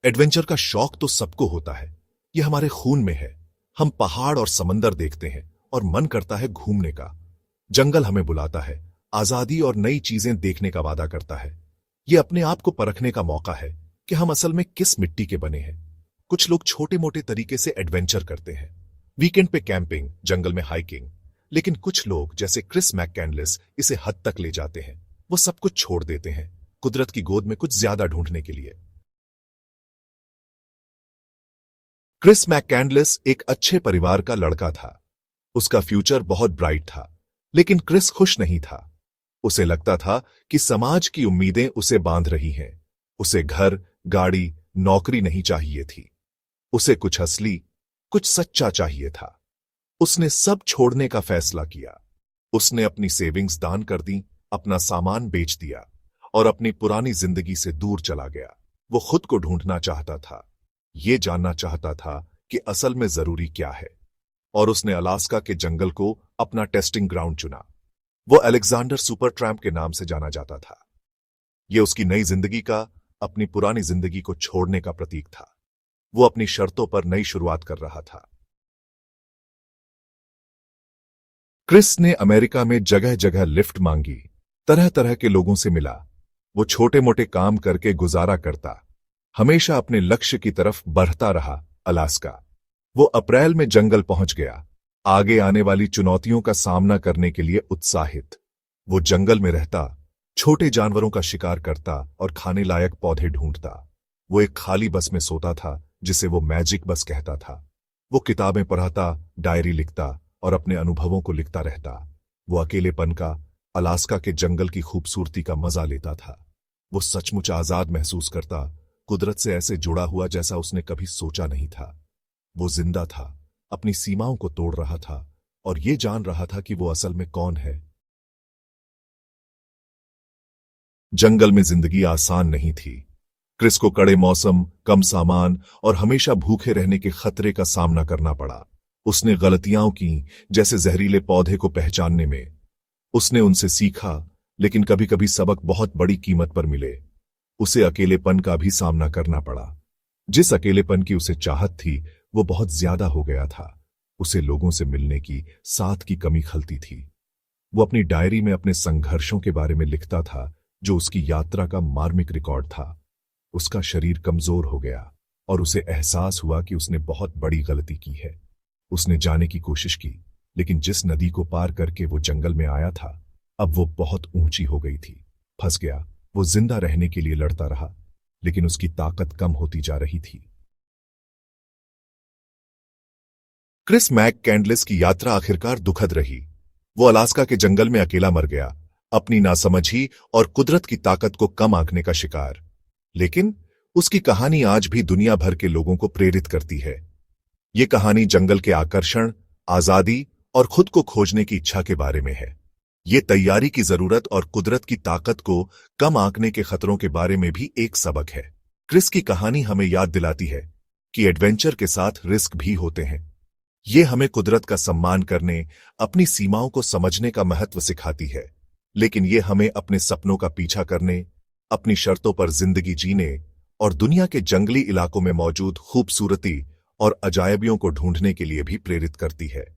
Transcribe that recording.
Adventure का शौक तो सबको होता है, ये हमारे खून में है। हम पहाड़ और समंदर देखते हैं और मन करता है घूमने का। जंगल हमें बुलाता है, आजादी और नई चीजें देखने का वादा करता है। ये अपने आप को परखने का मौका है कि हम असल में किस मिट्टी के बने हैं। कुछ लोग छोटे मोटे तरीके से एडवेंचर करते हैं, वीकेंड पे कैंपिंग, जंगल में हाइकिंग। लेकिन कुछ लोग जैसे क्रिस मैककैंडलिस इसे हद तक ले जाते हैं। वो सब कुछ छोड़ देते हैं कुदरत की गोद में कुछ ज्यादा ढूंढने के लिए। क्रिस मैककैंडलिस एक अच्छे परिवार का लड़का था। उसका फ्यूचर बहुत ब्राइट था, लेकिन क्रिस खुश नहीं था। उसे लगता था कि समाज की उम्मीदें उसे बांध रही हैं। उसे घर, गाड़ी, नौकरी नहीं चाहिए थी। उसे कुछ असली, कुछ सच्चा चाहिए था। उसने सब छोड़ने का फैसला किया। उसने अपनी सेविंग्स दान कर दी, अपना सामान बेच दिया और अपनी पुरानी जिंदगी से दूर चला गया। वो खुद को ढूंढना चाहता था, ये जानना चाहता था कि असल में जरूरी क्या है। और उसने अलास्का के जंगल को अपना टेस्टिंग ग्राउंड चुना। वो अलेक्जेंडर सुपरट्रैम्प के नाम से जाना जाता था। ये उसकी नई जिंदगी का, अपनी पुरानी जिंदगी को छोड़ने का प्रतीक था। वो अपनी शर्तों पर नई शुरुआत कर रहा था। क्रिस ने अमेरिका में जगह जगह लिफ्ट मांगी, तरह तरह के लोगों से मिला। वो छोटे मोटे काम करके गुजारा करता, हमेशा अपने लक्ष्य की तरफ बढ़ता रहा, अलास्का। वो अप्रैल में जंगल पहुंच गया, आगे आने वाली चुनौतियों का सामना करने के लिए उत्साहित। वो जंगल में रहता, छोटे जानवरों का शिकार करता और खाने लायक पौधे ढूंढता। वो एक खाली बस में सोता था, जिसे वो मैजिक बस कहता था। वो किताबें पढ़ता, डायरी लिखता और अपने अनुभवों को लिखता रहता। वो अकेलेपन का, अलास्का के जंगल की खूबसूरती का मजा लेता था। वो सचमुच आजाद महसूस करता, कुदरत से ऐसे जुड़ा हुआ जैसा उसने कभी सोचा नहीं था। वो जिंदा था, अपनी सीमाओं को तोड़ रहा था और ये जान रहा था कि वो असल में कौन है। जंगल में जिंदगी आसान नहीं थी। क्रिस को कड़े मौसम, कम सामान और हमेशा भूखे रहने के खतरे का सामना करना पड़ा। उसने गलतियां की, जैसे जहरीले पौधे को पहचानने में। उसने उनसे सीखा, लेकिन कभी कभी सबक बहुत बड़ी कीमत पर मिले। उसे अकेलेपन का भी सामना करना पड़ा। जिस अकेलेपन की उसे चाहत थी, वो बहुत ज्यादा हो गया था। उसे लोगों से मिलने की, साथ की कमी खलती थी। वो अपनी डायरी में अपने संघर्षों के बारे में लिखता था, जो उसकी यात्रा का मार्मिक रिकॉर्ड था। उसका शरीर कमजोर हो गया और उसे एहसास हुआ कि उसने बहुत बड़ी गलती की है। उसने जाने की कोशिश की, लेकिन जिस नदी को पार करके वो जंगल में आया था, अब वो बहुत ऊंची हो गई थी। फंस गया। वो जिंदा रहने के लिए लड़ता रहा, लेकिन उसकी ताकत कम होती जा रही थी। क्रिस मैककैंडलिस की यात्रा आखिरकार दुखद रही। वो अलास्का के जंगल में अकेला मर गया, अपनी नासमझी और कुदरत की ताकत को कम आंकने का शिकार। लेकिन उसकी कहानी आज भी दुनिया भर के लोगों को प्रेरित करती है। ये कहानी जंगल के आकर्षण, आजादी और खुद को खोजने की इच्छा के बारे में है। ये तैयारी की जरूरत और कुदरत की ताकत को कम आंकने के खतरों के बारे में भी एक सबक है। क्रिस की कहानी हमें याद दिलाती है कि एडवेंचर के साथ रिस्क भी होते हैं। ये हमें कुदरत का सम्मान करने, अपनी सीमाओं को समझने का महत्व सिखाती है। लेकिन ये हमें अपने सपनों का पीछा करने, अपनी शर्तों पर जिंदगी जीने और दुनिया के जंगली इलाकों में मौजूद खूबसूरती और अजायबियों को ढूंढने के लिए भी प्रेरित करती है।